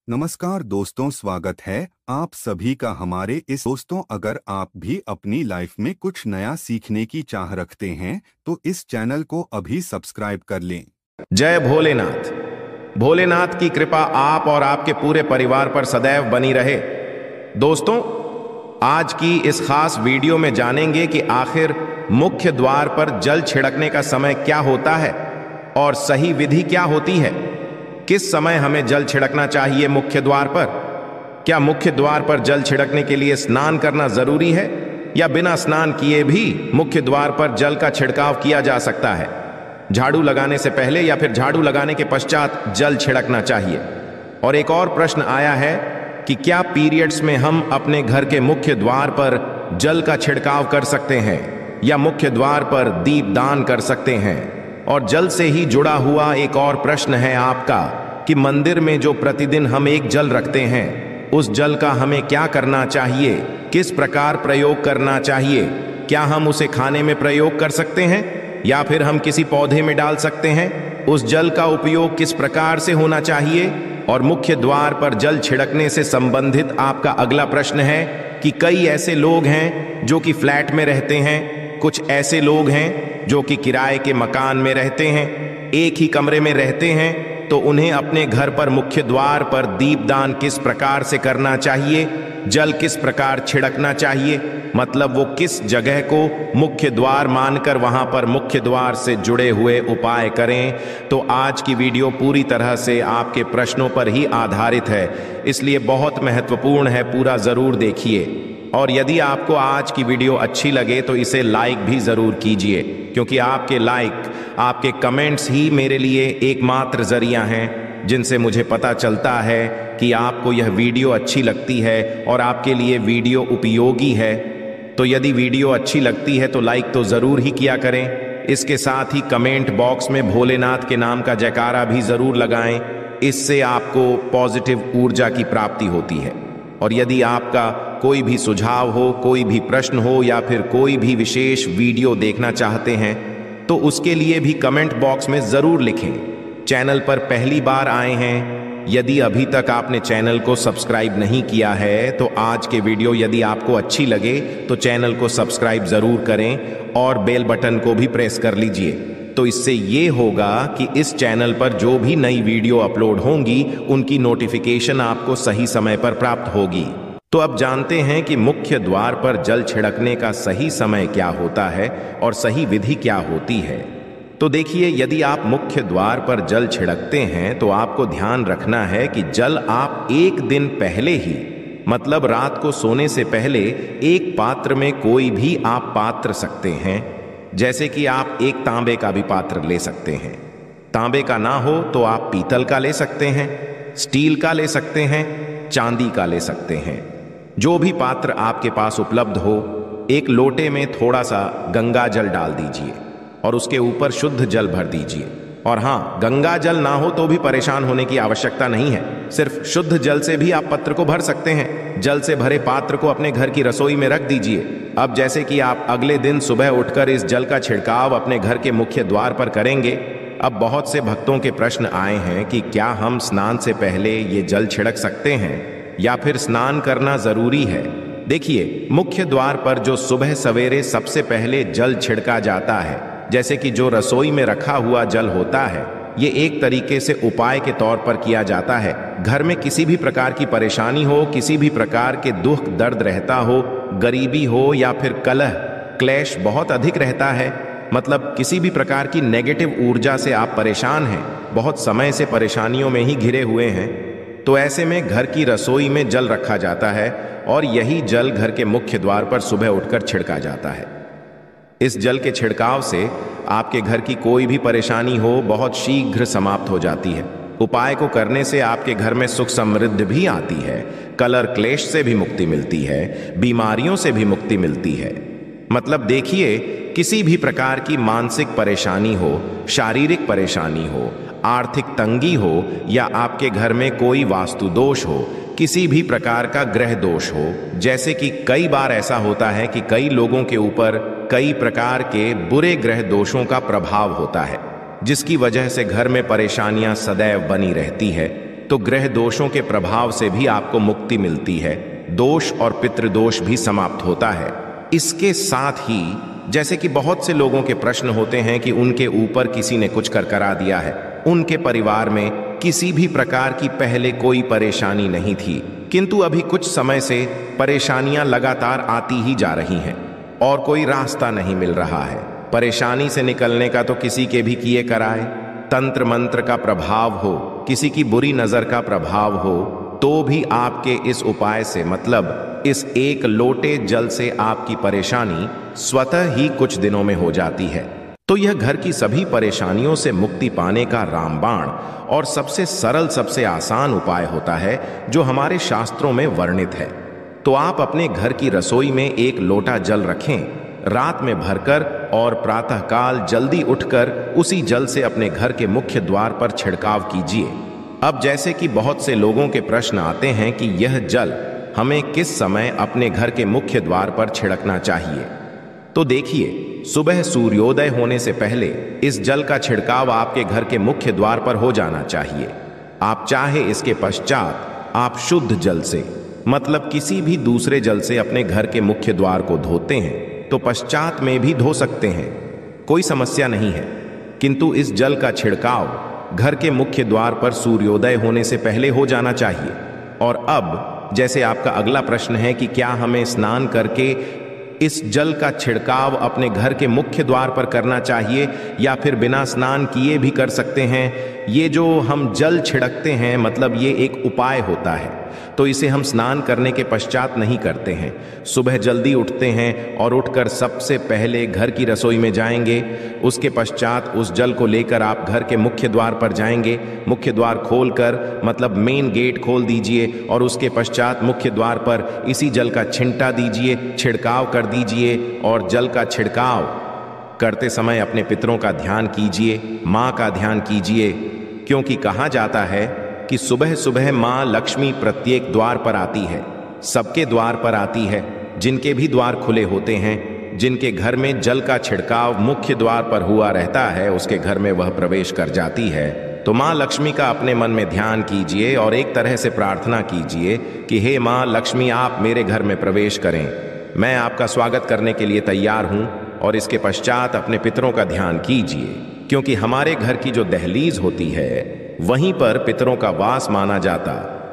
नमस्कार दोस्तों, स्वागत है आप सभी का हमारे इस दोस्तों। अगर आप भी अपनी लाइफ में कुछ नया सीखने की चाह रखते हैं तो इस चैनल को अभी सब्सक्राइब कर लें। जय भोलेनाथ। भोलेनाथ की कृपा आप और आपके पूरे परिवार पर सदैव बनी रहे। दोस्तों, आज की इस खास वीडियो में जानेंगे कि आखिर मुख्य द्वार पर जल छिड़कने का समय क्या होता है और सही विधि क्या होती है। किस समय हमें जल छिड़कना चाहिए मुख्य द्वार पर? क्या मुख्य द्वार पर जल छिड़कने के लिए स्नान करना जरूरी है या बिना स्नान किए भी मुख्य द्वार पर जल का छिड़काव किया जा सकता है? झाड़ू लगाने से पहले या फिर झाड़ू लगाने के पश्चात जल छिड़कना चाहिए? और एक और प्रश्न आया है कि क्या पीरियड्स में हम अपने घर के मुख्य द्वार पर जल का छिड़काव कर सकते हैं या मुख्य द्वार पर दीपदान कर सकते हैं? और जल से ही जुड़ा हुआ एक और प्रश्न है आपका कि मंदिर में जो प्रतिदिन हम एक जल रखते हैं उस जल का हमें क्या करना चाहिए, किस प्रकार प्रयोग करना चाहिए? क्या हम उसे खाने में प्रयोग कर सकते हैं या फिर हम किसी पौधे में डाल सकते हैं? उस जल का उपयोग किस प्रकार से होना चाहिए? और मुख्य द्वार पर जल छिड़कने से संबंधित आपका अगला प्रश्न है कि कई ऐसे लोग हैं जो कि फ्लैट में रहते हैं, कुछ ऐसे लोग हैं जो कि किराए के मकान में रहते हैं, एक ही कमरे में रहते हैं, तो उन्हें अपने घर पर मुख्य द्वार पर दीपदान किस प्रकार से करना चाहिए, जल किस प्रकार छिड़कना चाहिए, मतलब वो किस जगह को मुख्य द्वार मानकर वहां पर मुख्य द्वार से जुड़े हुए उपाय करें। तो आज की वीडियो पूरी तरह से आपके प्रश्नों पर ही आधारित है, इसलिए बहुत महत्वपूर्ण है, पूरा जरूर देखिए। और यदि आपको आज की वीडियो अच्छी लगे तो इसे लाइक भी जरूर कीजिए, क्योंकि आपके लाइक, आपके कमेंट्स ही मेरे लिए एकमात्र जरिया हैं जिनसे मुझे पता चलता है कि आपको यह वीडियो अच्छी लगती है और आपके लिए वीडियो उपयोगी है। तो यदि वीडियो अच्छी लगती है तो लाइक तो जरूर ही किया करें। इसके साथ ही कमेंट बॉक्स में भोलेनाथ के नाम का जयकारा भी जरूर लगाएं, इससे आपको पॉजिटिव ऊर्जा की प्राप्ति होती है। और यदि आपका कोई भी सुझाव हो, कोई भी प्रश्न हो या फिर कोई भी विशेष वीडियो देखना चाहते हैं तो उसके लिए भी कमेंट बॉक्स में जरूर लिखें। चैनल पर पहली बार आए हैं, यदि अभी तक आपने चैनल को सब्सक्राइब नहीं किया है तो आज के वीडियो यदि आपको अच्छी लगे तो चैनल को सब्सक्राइब जरूर करें और बेल बटन को भी प्रेस कर लीजिए। तो इससे ये होगा कि इस चैनल पर जो भी नई वीडियो अपलोड होंगी उनकी नोटिफिकेशन आपको सही समय पर प्राप्त होगी। तो अब जानते हैं कि मुख्य द्वार पर जल छिड़कने का सही समय क्या होता है और सही विधि क्या होती है। तो देखिए, यदि आप मुख्य द्वार पर जल छिड़कते हैं तो आपको ध्यान रखना है कि जल आप एक दिन पहले ही, मतलब रात को सोने से पहले, एक पात्र में, कोई भी आप पात्र सकते हैं, जैसे कि आप एक तांबे का भी पात्र ले सकते हैं। तांबे का ना हो तो आप पीतल का ले सकते हैं, स्टील का ले सकते हैं, चांदी का ले सकते हैं। जो भी पात्र आपके पास उपलब्ध हो, एक लोटे में थोड़ा सा गंगा जल डाल दीजिए और उसके ऊपर शुद्ध जल भर दीजिए। और हाँ, गंगा जल ना हो तो भी परेशान होने की आवश्यकता नहीं है, सिर्फ शुद्ध जल से भी आप पत्र को भर सकते हैं। जल से भरे पात्र को अपने घर की रसोई में रख दीजिए। अब जैसे कि आप अगले दिन सुबह उठकर इस जल का छिड़काव अपने घर के मुख्य द्वार पर करेंगे। अब बहुत से भक्तों के प्रश्न आए हैं कि क्या हम स्नान से पहले ये जल छिड़क सकते हैं या फिर स्नान करना जरूरी है। देखिए, मुख्य द्वार पर जो सुबह सवेरे सबसे पहले जल छिड़का जाता है, जैसे कि जो रसोई में रखा हुआ जल होता है, ये एक तरीके से उपाय के तौर पर किया जाता है। घर में किसी भी प्रकार की परेशानी हो, किसी भी प्रकार के दुख दर्द रहता हो, गरीबी हो या फिर कलह क्लेश बहुत अधिक रहता है, मतलब किसी भी प्रकार की नेगेटिव ऊर्जा से आप परेशान हैं, बहुत समय से परेशानियों में ही घिरे हुए हैं, तो ऐसे में घर की रसोई में जल रखा जाता है और यही जल घर के मुख्य द्वार पर सुबह उठकर छिड़का जाता है। इस जल के छिड़काव से आपके घर की कोई भी परेशानी हो बहुत शीघ्र समाप्त हो जाती है। उपाय को करने से आपके घर में सुख समृद्धि भी आती है, कलह क्लेश से भी मुक्ति मिलती है, बीमारियों से भी मुक्ति मिलती है। मतलब देखिए, किसी भी प्रकार की मानसिक परेशानी हो, शारीरिक परेशानी हो, आर्थिक तंगी हो या आपके घर में कोई वास्तु दोष हो, किसी भी प्रकार का ग्रह दोष हो, जैसे कि कई बार ऐसा होता है कि कई लोगों के ऊपर कई प्रकार के बुरे ग्रह दोषों का प्रभाव होता है, जिसकी वजह से घर में परेशानियां सदैव बनी रहती है। तो ग्रह दोषों के प्रभाव से भी आपको मुक्ति मिलती है, दोष और पितृदोष भी समाप्त होता है। इसके साथ ही जैसे कि बहुत से लोगों के प्रश्न होते हैं कि उनके ऊपर किसी ने कुछ कर करा दिया है, उनके परिवार में किसी भी प्रकार की पहले कोई परेशानी नहीं थी, किंतु अभी कुछ समय से परेशानियां लगातार आती ही जा रही हैं और कोई रास्ता नहीं मिल रहा है। परेशानी से निकलने का तो किसी के भी किए कराए, तंत्र मंत्र का प्रभाव हो, किसी की बुरी नजर का प्रभाव हो, तो भी आपके इस उपाय से, मतलब इस एक लोटे जल से आपकी परेशानी स्वतः ही कुछ दिनों में हो जाती है। तो यह घर की सभी परेशानियों से मुक्ति पाने का रामबाण और सबसे सरल, सबसे आसान उपाय होता है जो हमारे शास्त्रों में वर्णित है। तो आप अपने घर की रसोई में एक लोटा जल रखें, रात में भरकर और प्रातःकाल जल्दी उठकर उसी जल से अपने घर के मुख्य द्वार पर छिड़काव कीजिए। अब जैसे कि बहुत से लोगों के प्रश्न आते हैं कि यह जल हमें किस समय अपने घर के मुख्य द्वार पर छिड़कना चाहिए, तो देखिए, सुबह सूर्योदय होने से पहले इस जल का छिड़काव आपके घर के मुख्य द्वार पर हो जाना चाहिए। आप चाहे इसके पश्चात आप शुद्ध जल से, मतलब किसी भी दूसरे जल से अपने घर के मुख्य द्वार को धोते हैं तो पश्चात में भी धो सकते हैं, कोई समस्या नहीं है। किंतु इस जल का छिड़काव घर के मुख्य द्वार पर सूर्योदय होने से पहले हो जाना चाहिए। और अब जैसे आपका अगला प्रश्न है कि क्या हमें स्नान करके इस जल का छिड़काव अपने घर के मुख्य द्वार पर करना चाहिए या फिर बिना स्नान किए भी कर सकते हैं। ये जो हम जल छिड़कते हैं, मतलब ये एक उपाय होता है, तो इसे हम स्नान करने के पश्चात नहीं करते हैं। सुबह जल्दी उठते हैं और उठकर सबसे पहले घर की रसोई में जाएंगे, उसके पश्चात उस जल को लेकर आप घर के मुख्य द्वार पर जाएंगे। मुख्य द्वार खोलकर, मतलब मेन गेट खोल दीजिए और उसके पश्चात मुख्य द्वार पर इसी जल का छिंटा दीजिए, छिड़काव कर दीजिए। और जल का छिड़काव करते समय अपने पितरों का ध्यान कीजिए, माँ का ध्यान कीजिए, क्योंकि कहा जाता है कि सुबह सुबह माँ लक्ष्मी प्रत्येक द्वार पर आती है, सबके द्वार पर आती है। जिनके भी द्वार खुले होते हैं, जिनके घर में जल का छिड़काव मुख्य द्वार पर हुआ रहता है, उसके घर में वह प्रवेश कर जाती है। तो माँ लक्ष्मी का अपने मन में ध्यान कीजिए और एक तरह से प्रार्थना कीजिए कि हे माँ लक्ष्मी, आप मेरे घर में प्रवेश करें, मैं आपका स्वागत करने के लिए तैयार हूँ। और इसके पश्चात अपने पितरों का ध्यान कीजिए, क्योंकि हमारे घर की जो दहलीज होती है वहीं पर पितरों का वास माना जाता।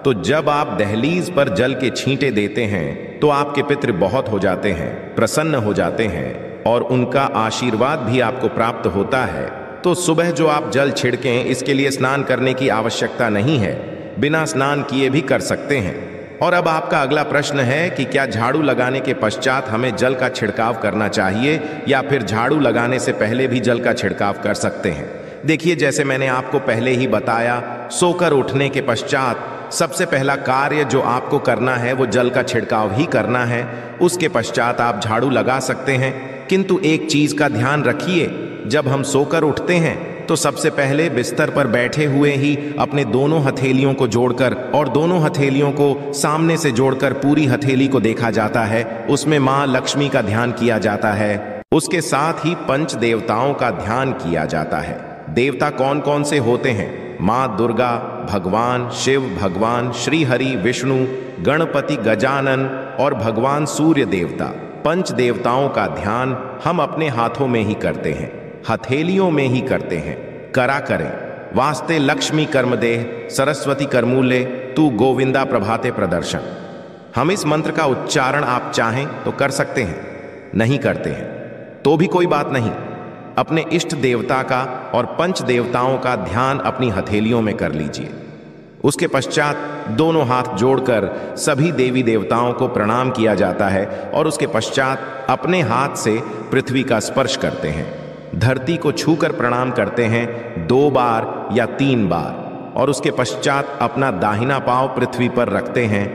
तो जब आप दहलीज पर जल के छींटे देते हैं तो आपके पितृ बहुत हो जाते हैं, प्रसन्न हो जाते हैं और उनका आशीर्वाद भी आपको प्राप्त होता है। तो सुबह जो आप जल छिड़कें, इसके लिए स्नान करने की आवश्यकता नहीं है, बिना स्नान किए भी कर सकते हैं। और अब आपका अगला प्रश्न है कि क्या झाड़ू लगाने के पश्चात हमें जल का छिड़काव करना चाहिए या फिर झाड़ू लगाने से पहले भी जल का छिड़काव कर सकते हैं। देखिए, जैसे मैंने आपको पहले ही बताया, सोकर उठने के पश्चात सबसे पहला कार्य जो आपको करना है वो जल का छिड़काव ही करना है। उसके पश्चात आप झाड़ू लगा सकते हैं, किंतु एक चीज का ध्यान रखिए, जब हम सोकर उठते हैं तो सबसे पहले बिस्तर पर बैठे हुए ही अपने दोनों हथेलियों को जोड़कर और दोनों हथेलियों को सामने से जोड़कर पूरी हथेली को देखा जाता है, उसमें माँ लक्ष्मी का ध्यान किया जाता है। उसके साथ ही पंच देवताओं का ध्यान किया जाता है। देवता कौन कौन से होते हैं? माँ दुर्गा, भगवान शिव, भगवान श्री हरि विष्णु, गणपति गजानन और भगवान सूर्य देवता। पंच देवताओं का ध्यान हम अपने हाथों में ही करते हैं, हथेलियों में ही करते हैं। करा करें। वास्ते लक्ष्मी कर्मदेह, सरस्वती करमूले, तू गोविंदा प्रभाते प्रदर्शन। हम इस मंत्र का उच्चारण आप चाहें तो कर सकते हैं, नहीं करते हैं तो भी कोई बात नहीं। अपने इष्ट देवता का और पंच देवताओं का ध्यान अपनी हथेलियों में कर लीजिए। उसके पश्चात दोनों हाथ जोड़कर सभी देवी देवताओं को प्रणाम किया जाता है और उसके पश्चात अपने हाथ से पृथ्वी का स्पर्श करते हैं, धरती को छूकर प्रणाम करते हैं 2 बार या 3 बार और उसके पश्चात अपना दाहिना पांव पृथ्वी पर रखते हैं,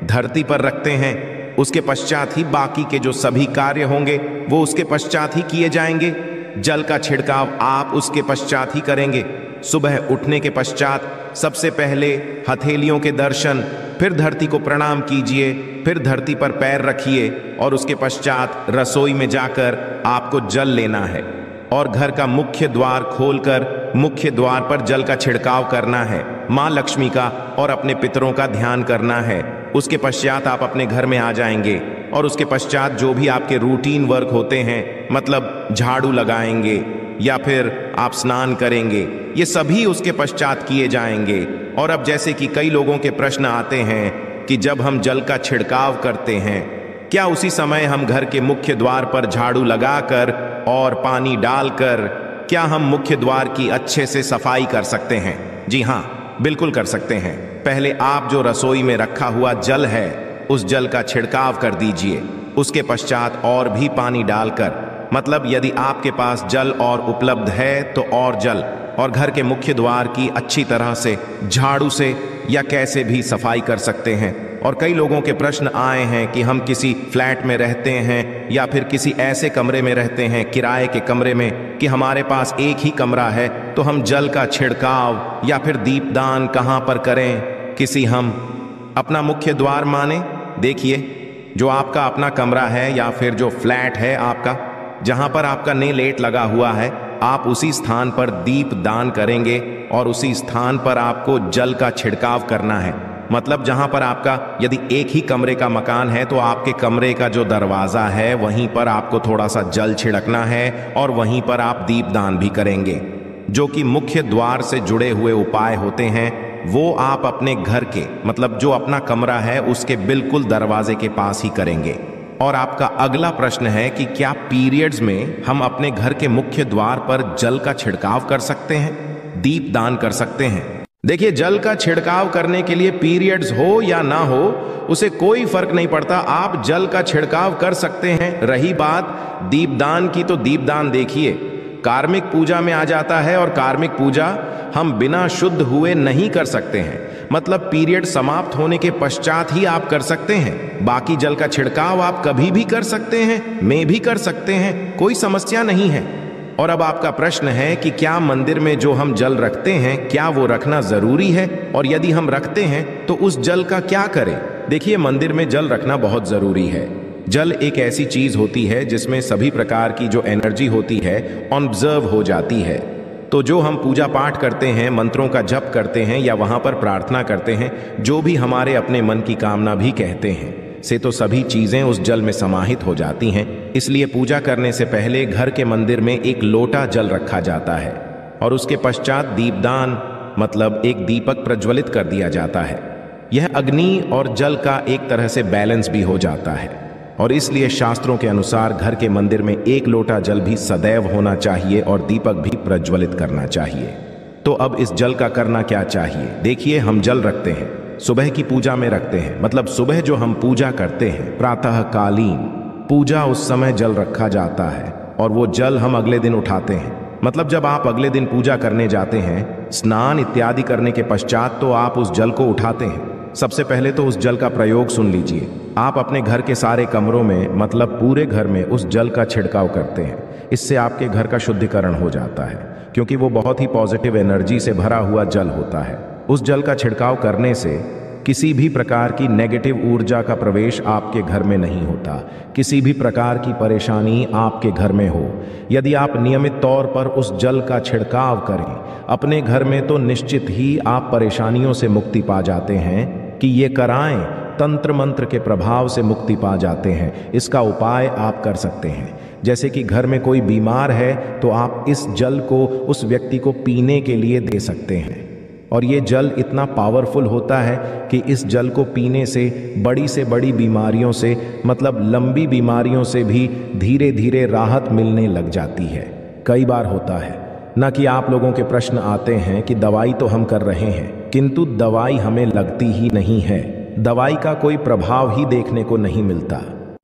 धरती पर रखते हैं। उसके पश्चात ही बाकी के जो सभी कार्य होंगे वो उसके पश्चात ही किए जाएंगे। जल का छिड़काव आप उसके पश्चात ही करेंगे। सुबह उठने के पश्चात सबसे पहले हथेलियों के दर्शन, फिर धरती को प्रणाम कीजिए, फिर धरती पर पैर रखिए और उसके पश्चात रसोई में जाकर आपको जल लेना है और घर का मुख्य द्वार खोलकर मुख्य द्वार पर जल का छिड़काव करना है। माँ लक्ष्मी का और अपने पितरों का ध्यान करना है। उसके पश्चात आप अपने घर में आ जाएंगे और उसके पश्चात जो भी आपके रूटीन वर्क होते हैं, मतलब झाड़ू लगाएंगे या फिर आप स्नान करेंगे, ये सभी उसके पश्चात किए जाएंगे। और अब जैसे कि कई लोगों के प्रश्न आते हैं कि जब हम जल का छिड़काव करते हैं, क्या उसी समय हम घर के मुख्य द्वार पर झाड़ू लगाकर और पानी डालकर क्या हम मुख्य द्वार की अच्छे से सफाई कर सकते हैं? जी हाँ, बिल्कुल कर सकते हैं। पहले आप जो रसोई में रखा हुआ जल है उस जल का छिड़काव कर दीजिए। उसके पश्चात और भी पानी डालकर, मतलब यदि आपके पास जल और उपलब्ध है तो और जल, और घर के मुख्य द्वार की अच्छी तरह से झाड़ू से या कैसे भी सफाई कर सकते हैं। और कई लोगों के प्रश्न आए हैं कि हम किसी फ्लैट में रहते हैं या फिर किसी ऐसे कमरे में रहते हैं, किराए के कमरे में, कि हमारे पास एक ही कमरा है, तो हम जल का छिड़काव या फिर दीपदान कहाँ पर करें? किसी हम अपना मुख्य द्वार माने। देखिए, जो आपका अपना कमरा है या फिर जो फ्लैट है आपका, जहां पर आपका नेलेट लगा हुआ है, आप उसी स्थान पर दीप दान करेंगे और उसी स्थान पर आपको जल का छिड़काव करना है। मतलब जहां पर आपका यदि एक ही कमरे का मकान है तो आपके कमरे का जो दरवाजा है वहीं पर आपको थोड़ा सा जल छिड़कना है और वहीं पर आप दीपदान भी करेंगे। जो कि मुख्य द्वार से जुड़े हुए उपाय होते हैं वो आप अपने घर के, मतलब जो अपना कमरा है उसके बिल्कुल दरवाजे के पास ही करेंगे। और आपका अगला प्रश्न है कि क्या पीरियड्स में हम अपने घर के मुख्य द्वार पर जल का छिड़काव कर सकते हैं, दीपदान कर सकते हैं? देखिए, जल का छिड़काव करने के लिए पीरियड्स हो या ना हो उसे कोई फर्क नहीं पड़ता, आप जल का छिड़काव कर सकते हैं। रही बात दीपदान की, तो दीपदान देखिए कार्मिक पूजा में आ जाता है और कार्मिक पूजा हम बिना शुद्ध हुए नहीं कर सकते हैं, मतलब पीरियड समाप्त होने के पश्चात ही आप कर सकते हैं। बाकी जल का छिड़काव आप कभी भी कर सकते हैं, मैं भी कर सकते हैं, कोई समस्या नहीं है। और अब आपका प्रश्न है कि क्या मंदिर में जो हम जल रखते हैं क्या वो रखना जरूरी है, और यदि हम रखते हैं तो उस जल का क्या करें? देखिए, मंदिर में जल रखना बहुत जरूरी है। जल एक ऐसी चीज होती है जिसमें सभी प्रकार की जो एनर्जी होती है ऑब्जर्व हो जाती है। तो जो हम पूजा पाठ करते हैं, मंत्रों का जप करते हैं या वहां पर प्रार्थना करते हैं, जो भी हमारे अपने मन की कामना भी कहते हैं, से तो सभी चीजें उस जल में समाहित हो जाती हैं। इसलिए पूजा करने से पहले घर के मंदिर में एक लोटा जल रखा जाता है और उसके पश्चात दीपदान, मतलब एक दीपक प्रज्वलित कर दिया जाता है। यह अग्नि और जल का एक तरह से बैलेंस भी हो जाता है और इसलिए शास्त्रों के अनुसार घर के मंदिर में एक लोटा जल भी सदैव होना चाहिए और दीपक भी प्रज्वलित करना चाहिए। तो अब इस जल का करना क्या चाहिए? देखिए, हम जल रखते हैं, सुबह की पूजा में रखते हैं, मतलब सुबह जो हम पूजा करते हैं प्रातःकालीन पूजा, उस समय जल रखा जाता है और वो जल हम अगले दिन उठाते हैं। मतलब जब आप अगले दिन पूजा करने जाते हैं, स्नान इत्यादि करने के पश्चात, तो आप उस जल को उठाते हैं। सबसे पहले तो उस जल का प्रयोग सुन लीजिए। आप अपने घर के सारे कमरों में, मतलब पूरे घर में उस जल का छिड़काव करते हैं। इससे आपके घर का शुद्धिकरण हो जाता है, क्योंकि वो बहुत ही पॉजिटिव एनर्जी से भरा हुआ जल होता है। उस जल का छिड़काव करने से किसी भी प्रकार की नेगेटिव ऊर्जा का प्रवेश आपके घर में नहीं होता, किसी भी प्रकार की परेशानी आपके घर में हो। यदि आप नियमित तौर पर उस जल का छिड़काव करें अपने घर में, तो निश्चित ही आप परेशानियों से मुक्ति पा जाते हैं। कि ये कराएं, तंत्र मंत्र के प्रभाव से मुक्ति पा जाते हैं। इसका उपाय आप कर सकते हैं। जैसे कि घर में कोई बीमार है तो आप इस जल को उस व्यक्ति को पीने के लिए दे सकते हैं। और ये जल इतना पावरफुल होता है कि इस जल को पीने से बड़ी बीमारियों से, मतलब लंबी बीमारियों से भी धीरे धीरे राहत मिलने लग जाती है। कई बार होता है ना कि आप लोगों के प्रश्न आते हैं कि दवाई तो हम कर रहे हैं किंतु दवाई हमें लगती ही नहीं है, दवाई का कोई प्रभाव ही देखने को नहीं मिलता।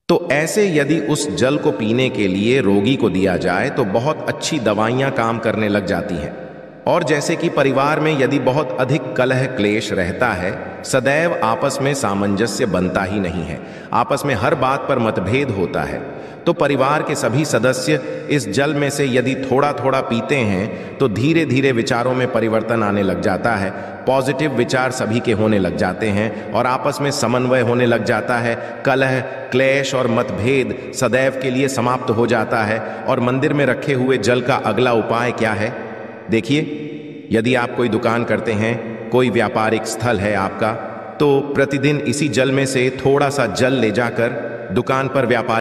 तो ऐसे यदि उस जल को पीने के लिए रोगी को दिया जाए तो बहुत अच्छी दवाइयां काम करने लग जाती हैं। और जैसे कि परिवार में यदि बहुत अधिक कलह क्लेश रहता है, सदैव आपस में सामंजस्य बनता ही नहीं है, आपस में हर बात पर मतभेद होता है, तो परिवार के सभी सदस्य इस जल में से यदि थोड़ा थोड़ा पीते हैं तो धीरे धीरे विचारों में परिवर्तन आने लग जाता है। पॉजिटिव विचार सभी के होने लग जाते हैं और आपस में समन्वय होने लग जाता है। कलह क्लेश और मतभेद सदैव के लिए समाप्त हो जाता है। और मंदिर में रखे हुए जल का अगला उपाय क्या है? देखिए, यदि आप कोई दुकान करते हैं कोई व्यापारिक स्थल है आपका, तो प्रतिदिन इसी जल में से थोड़ा सा जल ले जाकर दुकान पर व्यापार